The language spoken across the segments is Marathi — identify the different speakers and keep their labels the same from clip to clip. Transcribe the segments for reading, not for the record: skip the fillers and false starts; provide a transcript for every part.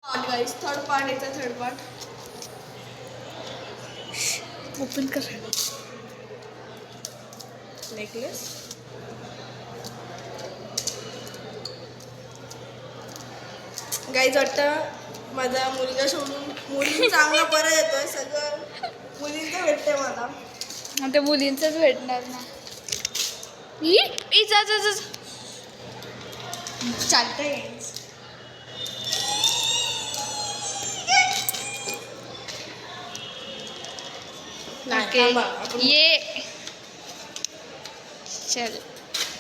Speaker 1: गाइस थर्ड पार्ट याचा थर्ड पार्ट
Speaker 2: ओपन कर.
Speaker 1: नेकलेस गाइस वाटतं माझा मुलगा सोडून मुली चांगला परत येतोय सगळं मुलींचं भेटतंय मला.
Speaker 2: ते मुलींचंच भेटणार ना. जा जा जा.
Speaker 1: चालतंय
Speaker 2: ओके ये चल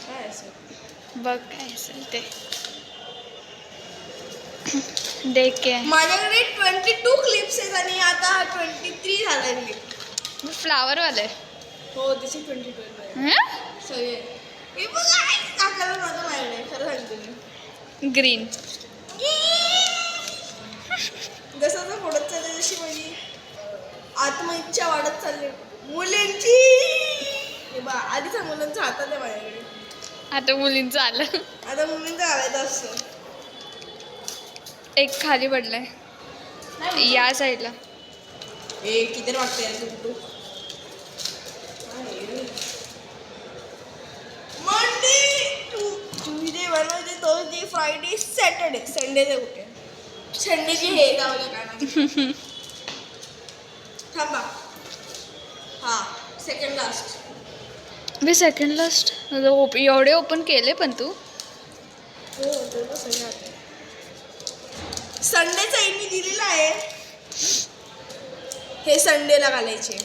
Speaker 1: काय असेल
Speaker 2: बघ काय असेल ते देख के.
Speaker 1: माझ्याकडे 22 क्लिप्स आहेत आणि आता 23 झालाय क्लिप.
Speaker 2: फ्लावर वाले
Speaker 1: हो दिस इज 22 सगळे हे बघ काय टाकायला नव्हतं माझ्याकडे खरं सांगते मी.
Speaker 2: ग्रीन.
Speaker 1: जसं जसं पुढत चालली जशी माझी आत्मइच्छा वाढत चालली मुलींची. हे बा आधीच मुलांच्या हातात आहे माझ्याकडे.
Speaker 2: आता मुलींचं आलं.
Speaker 1: आता मुलींचं घालायचं असतं.
Speaker 2: एक खाली पडलाय या साईडला.
Speaker 1: ए किती वाटतंय तू Monday Tuesday Wednesday Thursday Friday Saturday संडेचे कुठे संडेचे हे गावलं काय थांबा. हा सेकंड लास्ट.
Speaker 2: मी सेकंड लास्ट एवढे ओपन केले पण तू.
Speaker 1: हो तेवढं सगळं आहे. संडेचा मी दिलेला आहे हे संडेला घालायचे.